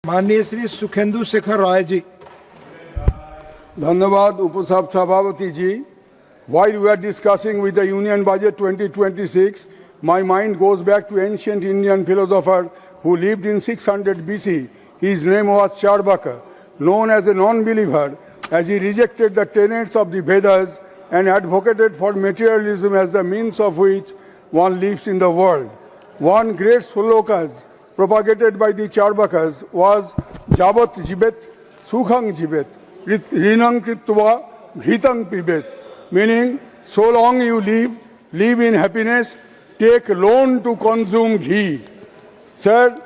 माननीय श्री सुखेंदु शेखर राय जी। धन्यवाद उपसभापति जी. While we are discussing with the Union Budget 2026, my mind goes back to ancient Indian philosopher who lived in 600 BC. His name was Charvaka, known as a non-believer, as he rejected the tenets of the Vedas and advocated for materialism as the means of which one lives in the world. One great slokas propagated by the Charvakas was Javat Jibet, Sukhang Jibet, Rinang Kritva, Ghitang Pibet, meaning so long you live in happiness, take loan to consume ghee. Sir,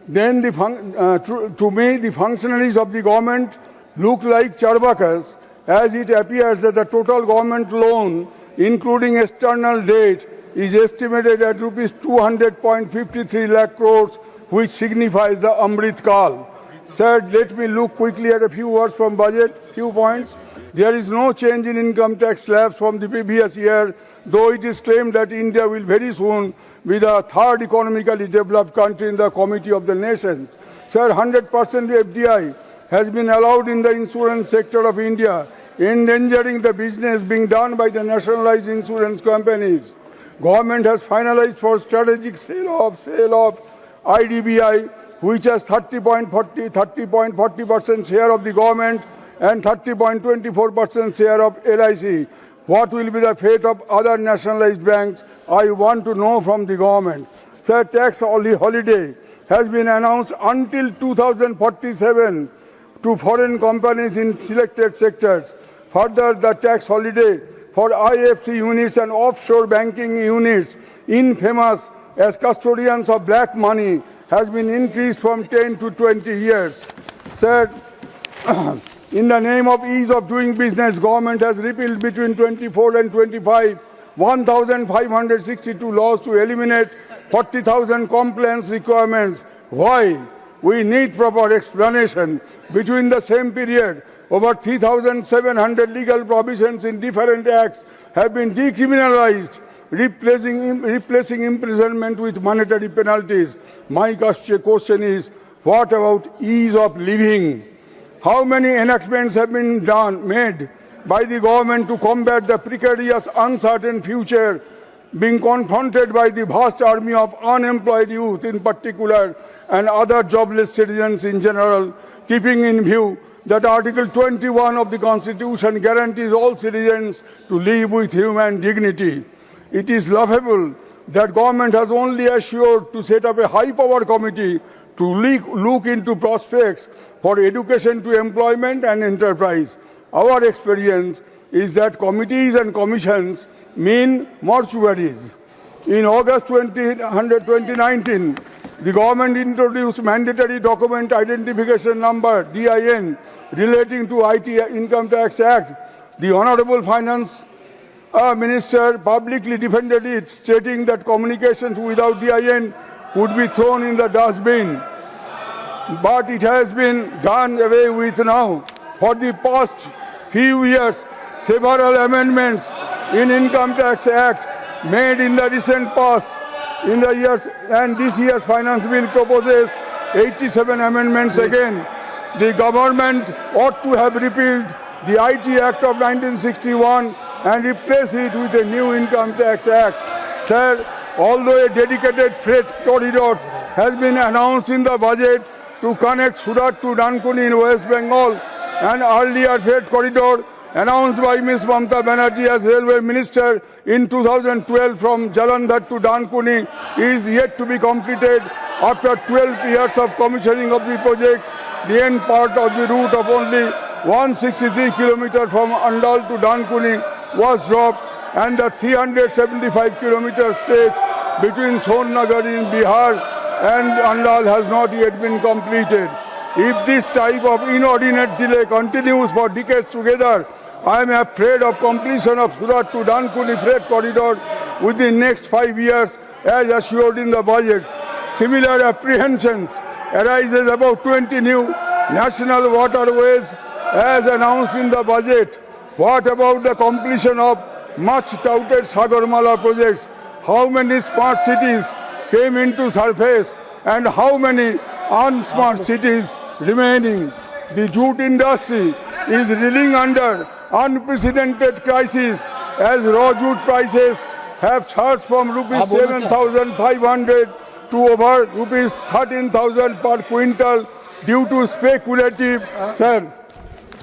then to me the functionaries of the government look like Charvakas, as it appears that the total government loan, including external debt, is estimated at rupees 200.53 lakh crores, which signifies the Amrit Kal. Sir, let me look quickly at a few words from budget, few points. There is no change in income tax slabs from the previous year, though it is claimed that India will very soon be the third economically developed country in the Committee of the Nations. Sir, 100% FDI has been allowed in the insurance sector of India, endangering the business being done by the nationalized insurance companies. Government has finalized for strategic sale of IDBI, which has 30.40% share of the government and 30.24% share of LIC. What will be the fate of other nationalized banks? I want to know from the government. Sir, tax holiday has been announced until 2047 to foreign companies in selected sectors. Further, the tax holiday for IFC units and offshore banking units, infamous as custodians of black money, has been increased from 10 to 20 years. Sir, in the name of ease of doing business, government has repealed between 24 and 25 1,562 laws to eliminate 40,000 compliance requirements. Why? We need proper explanation. Between the same period, over 3,700 legal provisions in different acts have been decriminalized, replacing imprisonment with monetary penalties. My question is, what about ease of living? How many enactments have been made by the government to combat the precarious, uncertain future being confronted by the vast army of unemployed youth in particular and other jobless citizens in general, keeping in view that Article 21 of the Constitution guarantees all citizens to live with human dignity. It is laughable that government has only assured to set up a high-power committee to look into prospects for education to employment and enterprise. Our experience is that committees and commissions mean mortuaries. In August 2019, the government introduced mandatory document identification number, DIN, relating to IT Income Tax Act. The Honorable Finance Minister publicly defended it, stating that communications without DIN would be thrown in the dustbin. But it has been done away with now. For the past few years, several amendments in Income Tax Act made in the recent past in the years, and this year's finance bill proposes 87 amendments again. The government ought to have repealed the IT Act of 1961 and replace it with a new Income Tax Act. Sir, although a dedicated freight corridor has been announced in the budget to connect Surat to Dankuni in West Bengal, an earlier freight corridor announced by Ms. Mamta Banerjee as Railway Minister in 2012 from Jalandhar to Dankuni is yet to be completed. After 12 years of commissioning of the project, the end part of the route of only 163 kilometers from Andal to Dankuni was dropped, and the 375 kilometer stretch between Sonnagar in Bihar and Andal has not yet been completed. If this type of inordinate delay continues for decades together, I am afraid of completion of Surat to Dankuni freight corridor within next 5 years, as assured in the budget. Similar apprehensions arises about 20 new national waterways as announced in the budget. What about the completion of much touted Sagarmala projects? How many smart cities came into surface and how many unsmart cities remaining. The jute industry is reeling under unprecedented crisis as raw jute prices have surged from rupees 7,500 to over rupees 13,000 per quintal due to speculative. Sir,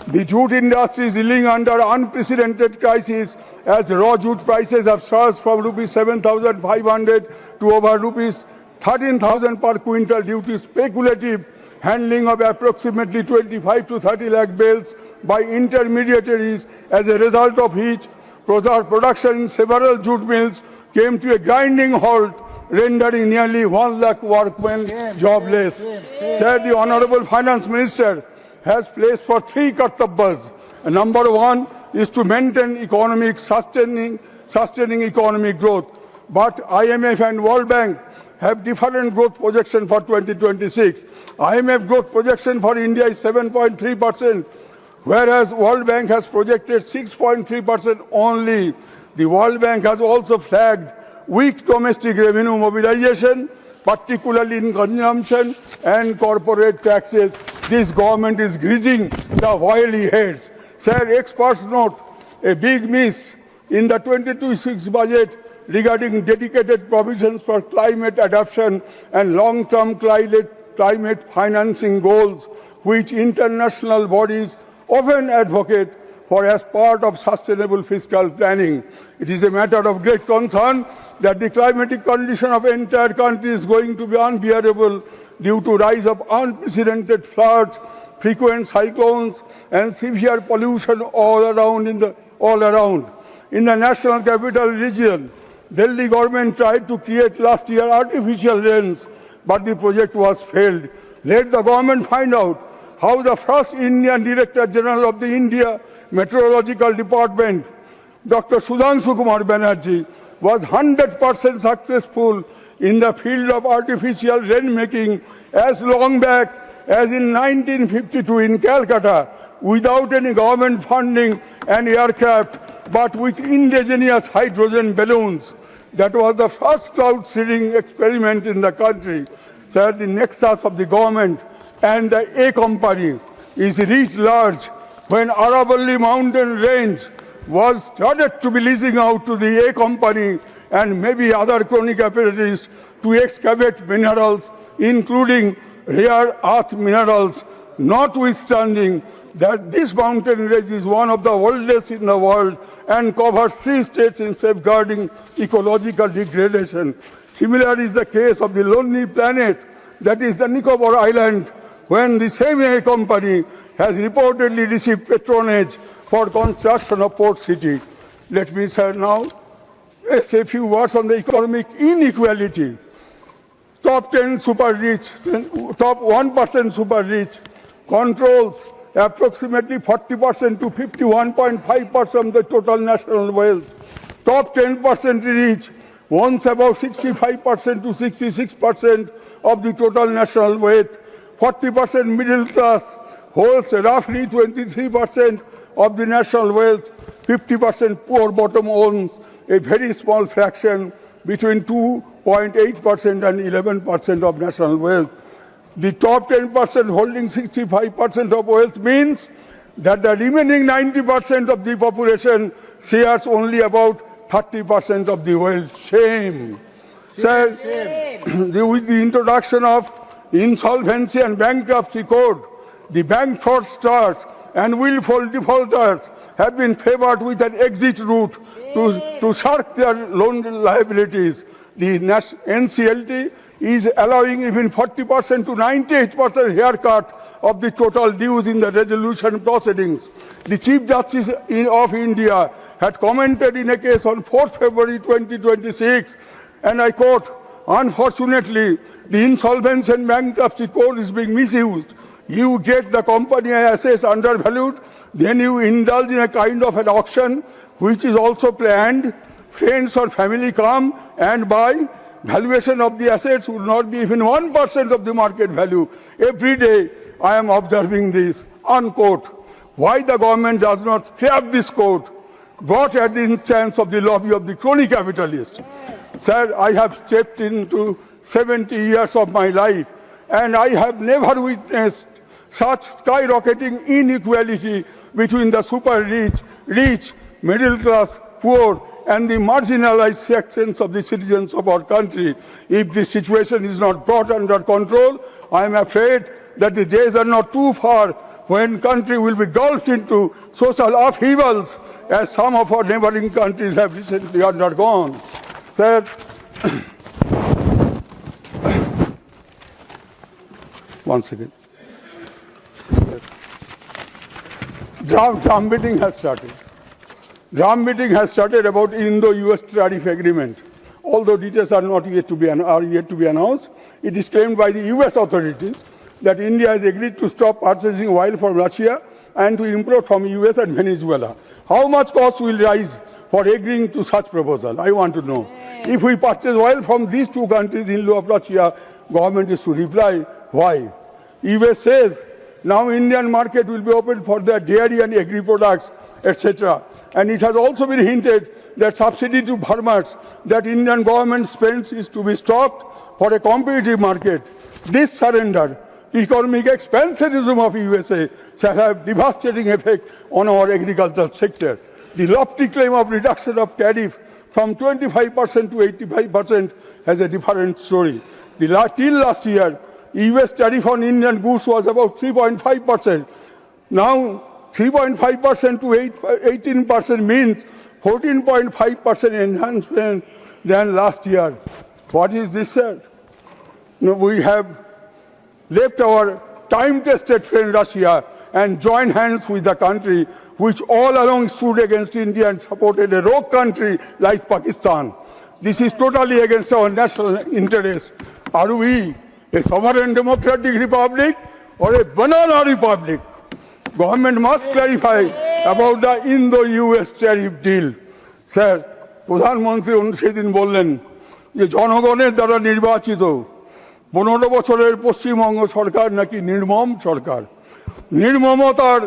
the jute industry is reeling under unprecedented crisis as raw jute prices have surged from rupees 7,500 to over rupees 13,000 per quintal due to speculative handling of approximately 25 to 30 lakh bales by intermediaries, as a result of which production in several jute mills came to a grinding halt, rendering nearly 1 lakh workmen jobless. Sir, the Honorable Finance Minister has placed for 3 kartavyas. Number 1 is to maintain sustaining economic growth. But IMF and World Bank have different growth projection for 2026. IMF growth projection for India is 7.3%, whereas World Bank has projected 6.3% only. The World Bank has also flagged weak domestic revenue mobilization, particularly in consumption and corporate taxes. This government is greasing the oily heads. Sir, experts note a big miss in the 22-6 budget regarding dedicated provisions for climate adaptation and long-term climate financing goals, which international bodies often advocate for as part of sustainable fiscal planning. It is a matter of great concern that the climatic condition of the entire country is going to be unbearable due to rise of unprecedented floods, frequent cyclones, and severe pollution all around. In the National Capital Region, Delhi government tried to create last year artificial rains, but the project was failed. Let the government find out how the first Indian Director General of the India Meteorological Department, Dr. Sudhanshu Kumar Banerjee, was 100% successful in the field of artificial rainmaking as long back as in 1952 in Calcutta, without any government funding and aircraft, but with indigenous hydrogen balloons. That was the first cloud seeding experiment in the country. Sir, the nexus of the government and the A company is reached large when Aravalli mountain range was started to be leasing out to the A company and maybe other crony capitalists to excavate minerals, including rare earth minerals, notwithstanding that this mountain range is one of the oldest in the world and covers 3 states in safeguarding ecological degradation. Similar is the case of the lonely planet, that is the Nicobar Island, when the same A company has reportedly received patronage for construction of Port City. Let me, sir, now say a few words on the economic inequality. Top 10 super rich, top 1% super rich controls approximately 40% to 51.5% of the total national wealth. Top 10% rich owns about 65% to 66% of the total national wealth. 40% middle class holds roughly 23% of the national wealth. 50% poor bottom owns a very small fraction between 2.8% and 11% of national wealth. The top 10% holding 65% of wealth means that the remaining 90% of the population shares only about 30% of the wealth. Shame. Sir, with the introduction of insolvency and bankruptcy code, the bank fraudsters and willful defaulters have been favored with an exit route to shirk their loan liabilities. The NCLT is allowing even 40% to 98% haircut of the total dues in the resolution proceedings. The Chief Justice of India had commented in a case on 4th February 2026, and I quote, "Unfortunately, the insolvency and bankruptcy code is being misused. You get the company assets undervalued, then you indulge in a kind of an auction which is also planned. Friends or family come and buy. Valuation of the assets would not be even 1% of the market value. Every day I am observing this." Unquote. Why the government does not scrap this code, brought at the instance of the lobby of the crony capitalists? Sir, I have stepped into 70 years of my life and I have never witnessed such skyrocketing inequality between the super rich, middle class, poor, and the marginalized sections of the citizens of our country. If this situation is not brought under control, I am afraid that the days are not too far when country will be gulfed into social upheavals, as some of our neighboring countries have recently undergone. Sir, one second. Drum beating has started. Drum beating has started about Indo-US tariff agreement. Although details are not yet to be announced, it is claimed by the US authorities that India has agreed to stop purchasing oil from Russia and to import from US and Venezuela. How much cost will rise for agreeing to such proposal? I want to know. If we purchase oil from these two countries in lieu of Russia, government is to reply, why? US says now Indian market will be open for their dairy and agri products, etc. And it has also been hinted that subsidy to farmers that Indian government spends is to be stopped for a competitive market. This surrender, economic expansionism of USA shall have devastating effect on our agricultural sector. The lofty claim of reduction of tariff from 25% to 85% has a different story. Till last year, US tariff on Indian goods was about 3.5%. Now, 3.5% to 18% means 14.5% enhancement than last year. What is this, sir? No, we have left our time-tested friend Russia and joined hands with the country which all along stood against India and supported a rogue country like Pakistan. This is totally against our national interest. Are we a sovereign democratic republic or a banana republic? Government must clarify about the Indo-US tariff deal. Sir, প্রধানমন্ত্রী সেদিন বললেন যে জনগণের দ্বারা নির্বাচিত 15 বছরের পশ্চিমবঙ্গ সরকার নাকি নির্মম সরকার। নির্মমতার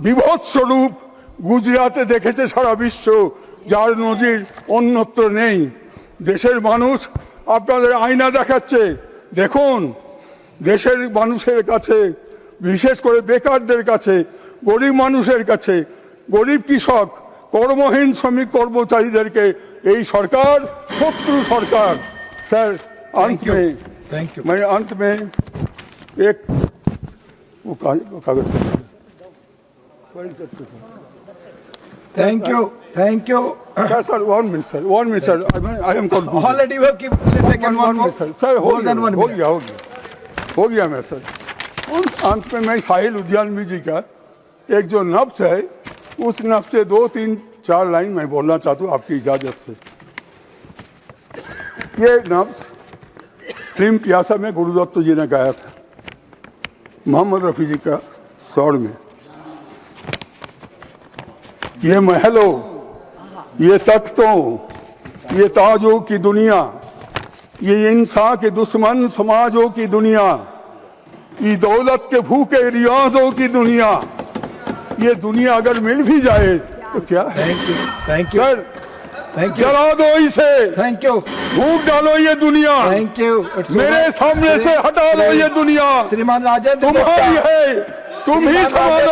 বিভৎস রূপ গুজরাটে দেখেছে সারা বিশ্ব, যার নজির অন্যত্র নেই। দেশের মানুষ আপনাদের আয়না দেখাচ্ছে, দেখুন দেশের মানুষের কাছে, বিশেষ করে বেকারদের কাছে, গরিব মানুষের কাছে, গরিব কৃষক, কর্মহীন শ্রমিক কর্মচারীদেরকে এই সরকার শত্রু সরকার। স্যার, अंत में एक कागज Thank you. Sir, 1 minute, sir. 1 minute, sir. I am confused. Already we have taken one more. Sir, more than 1 minute. हो गया मैं सर। अंत में मैं साहिल उद्यानवी जी का एक जो नफ्स है, उस नफ्स से 2, 3, 4 लाइन मैं बोलना चाहता हूँ आपकी इजाजत से। ये नफ्स फिल्म प्यासा में गुरुदत्त जी ने गाया था, मोहम्मद रफी जी का स्वर में। ये महलों, ये तख्तों, ये ताजों की दुनिया, ये इंसान के दुश्मन समाजों की दुनिया, ये दौलत के भूखे रियाजों की दुनिया, ये दुनिया अगर मिल भी जाए तो क्या है? Thank you. Sir, Thank you. जला दो इसे, Thank you. भूख डालो ये दुनिया, Thank you. मेरे सामने से हटा लो ये दुनिया, श्रीमान राजेंद्र तुम्हारी है, तुम ही संभालो।